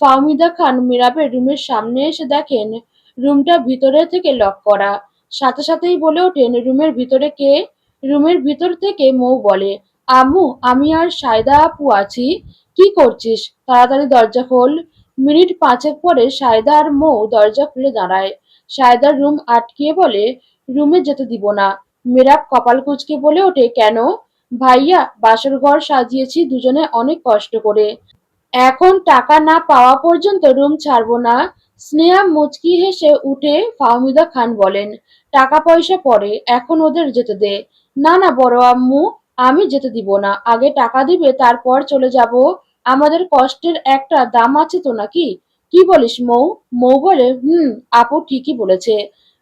ফাহমিদা খান মেরাবের রুমের সামনে এসে দেখেন রুমটা ভিতরে থেকে লক করা। সাথে সাথেই বলে ওঠেন, রুমের ভিতরে কে? রুমের ভিতর থেকে মৌ বলে, আম্মু, আমি আর সায়দা আপু আছি। কি করছিস? তাড়াতাড়ি দরজা খোল। মিনিট পাঁচেক পরে সায়দা আর মৌ দরজা খুলে দাঁড়ায়। সায়দার রুম আটকিয়ে বলে, রুমে যেতে দিব না। মেরাব কপাল কুঁচকে বলে ওঠে, কেন? ভাইয়া, বাসর ঘর সাজিয়েছি দুজনে অনেক কষ্ট করে। এখন টাকা না পাওয়া পর্যন্ত রুম ছাড়বো না। স্নেহা মুচকি হেসে উঠে ফাহমিদা খান বলেন, টাকা পয়সা পরে, এখন ওদের যেতে দে। না না বড় আম্মু, আমি যেতে দিব না। আগে টাকা দিবে, তারপর চলে যাব। আমাদের কষ্টের একটা দাম আছে তো নাকি? কি বলিস মৌ? মৌ বলে, আপু ঠিকই বলেছে।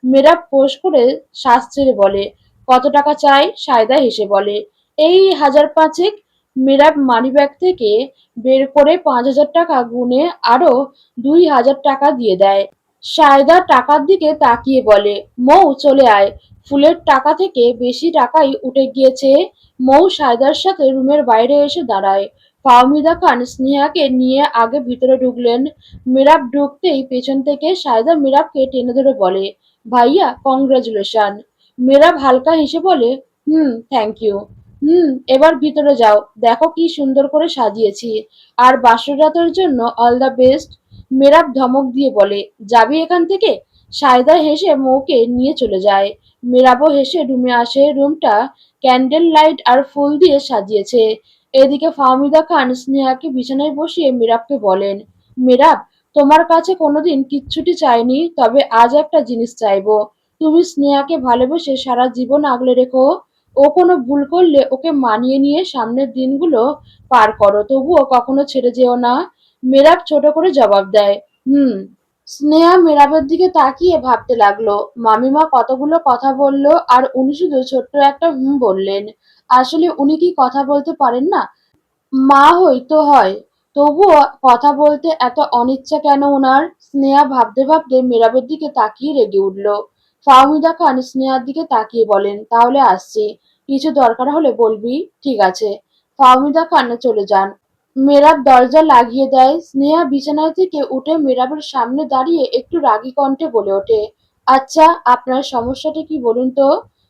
মেয়েরা ফোঁস করে শ্বাস ছেড়ে বলে, কত টাকা চাই? সায়দা হেসে বলে, এই 1,500। মেয়েরা মানিব্যাগ থেকে বের করে 5,000 টাকা গুনে আরো 2,000 টাকা দিয়ে দেয়। সায়দা টাকার দিকে তাকিয়ে বলে, মৌ চলে আয়। ফুলের টাকা থেকে বেশি টাকাই উঠে গিয়েছে। মৌ সায়দার সাথে রুমের বাইরে এসে দাঁড়ায়। ফাহমিদা খান স্নেহাকে নিয়ে আগে ভিতরে ঢুকলেন। মেরাব ঢুকতেই পেছন থেকে সায়দা মেরাবকে টেনে ধরে বলে, ভাইয়া কংগ্রাচুলেশন। মেরাব হালকা হেসে বলে, থ্যাংক ইউ। এবার ভিতরে যাও, দেখো কি সুন্দর করে সাজিয়েছি। আর বাসর রাতের জন্য অল দ্য বেস্ট। মেরাব ধমক দিয়ে বলে, যাবি এখান থেকে? সায়দা হেসে মৌকে নিয়ে চলে যায়। মেরাবও হেসে রুমে আসে। রুমটা ক্যান্ডেল লাইট আর ফুল দিয়ে সাজিয়েছে। এদিকে ফাহমিদা খান স্নেহাকে বিছানায় বসিয়ে মেরাবকে বলেন, মেরাব, তোমার কাছে কোনোদিন কিচ্ছুটি চাইনি, তবে আজ একটা জিনিস চাইবো। তুমি স্নেহাকে ভালোবেসে সারা জীবন আগলে রেখো। ও কোনো ভুল করলে ওকে মানিয়ে নিয়ে সামনের দিনগুলো পার করো, তবুও কখনো ছেড়ে যেও না। মেরাব ছোট করে জবাব দেয়, হুম। স্নেহা মেরাবের দিকে তাকিয়ে ভাবতে লাগলো, মামিমা কতগুলো কথা বললো আর উনি শুধু ছোট্ট একটা বললেন। আসলে উনি কি কথা বলতে পারেন না? মা হই তো হয়, তবুও কথা বলতে এত অনিচ্ছা কেন ওনার? স্নেহা ভাবতে ভাবতে মীরাবের দিকে তাকিয়ে রেগে উঠল। ফাহমিদা খান স্নেহার দিকে তাকিয়ে বলেন, তাহলে আসছি, কিছু দরকার হলে বলবি। ঠিক আছে। ফাহমিদা খান চলে যান। মেরাব দরজা লাগিয়ে দেয়। স্নেহা বিছানায় থেকে উঠে মেরাবের সামনে দাঁড়িয়ে একটু রাগী কণ্ঠে বলে ওঠে, আচ্ছা আপনার সমস্যাটা কি বলুন তো?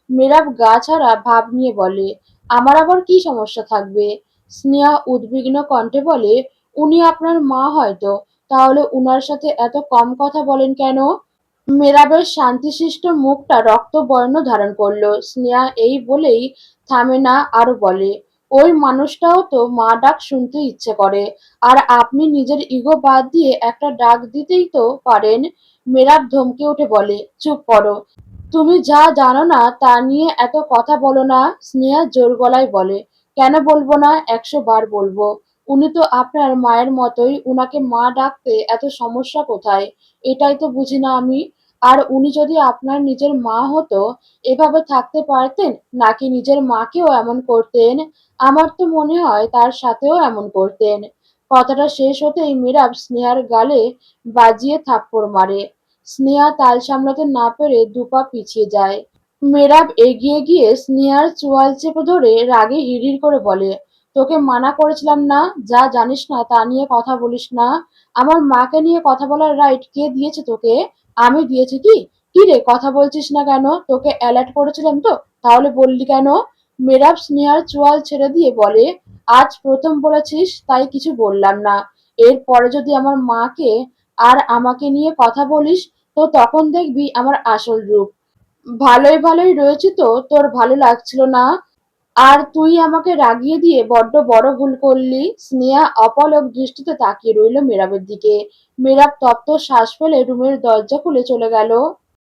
মেরাব গা ছাড়া ভাব নিয়ে বলে, আমার আবার কি সমস্যা থাকবে? স্নেহা উদ্বিগ্ন কণ্ঠে বলে, উনি আপনার মা হয়তো, তাহলে উনার সাথে এত কম কথা বলেন কেন? মেরাবের শান্তশিষ্ট মুখটা রক্তবর্ণ ধারণ করল। স্নেহা এই বলেই থামে না, আরো বলে, ওই মানুষটাও তো মা ডাক শুনতে ইচ্ছে করে, আর আপনি নিজের ইগো বাদ দিয়ে একটা ডাক দিতেই তো পারেন। মেরাব ধমকে উঠে বলে, চুপ করো, তুমি যা জানো না তা নিয়ে এত কথা বলো না। স্নেহা জোর গলায় বলে, কেন বলবো না, 100 বার বলবো। উনি তো আপনার মায়ের মতোই, উনাকে মা ডাকতে এত সমস্যা কোথায়? এটাই তো বুঝি না আমি। আর উনি যদি আপনার নিজের মা হতো, এভাবে থাকতে পারতেন, নাকি নিজের মাকেও এমন করতেন? আমার তো মনে হয় তার সাথেও এমন করতেন। কথাটা শেষ হতেই মীরাব স্নেহার গালে বাজিয়ে থাপ্পড় মারে। স্নেহা তাল সামলাতে না পেরে দুপা পিছিয়ে যায়। মেরাব এগিয়ে গিয়ে স্নেহার চোয়াল চেপে ধরে রাগে হিড়হিড় করে বলে, তোকে মানা করেছিলাম না, যা জানিস না তা নিয়ে কথা বলিস না। আমার মাকে নিয়ে কথা বলার রাইট কে দিয়েছে তোকে? আমি দিয়েছি কি? কি রে, কথা বলছিস না কেন? তোকে অ্যালার্ট করেছিলাম তো, তাহলে বললি কেন? মেরাব স্নেহার চোয়াল ছেড়ে দিয়ে বলে, আজ প্রথম বলেছিস তাই কিছু বললাম না। এরপরে যদি আমার মাকে আর আমাকে নিয়ে কথা বলিস, তো তখন দেখবি আমার আসল রূপ। ভালোই ভালোই রয়েছি তো, তোর ভালো লাগছিল না? আর তুই আমাকে রাগিয়ে দিয়ে বড্ড বড় ভুল করলি। স্নেহা অপলক দৃষ্টিতে তাকিয়ে রইল মেরাবের দিকে। মেরাব তপ্ত শ্বাস ফেলে রুমের দরজা খুলে চলে গেল।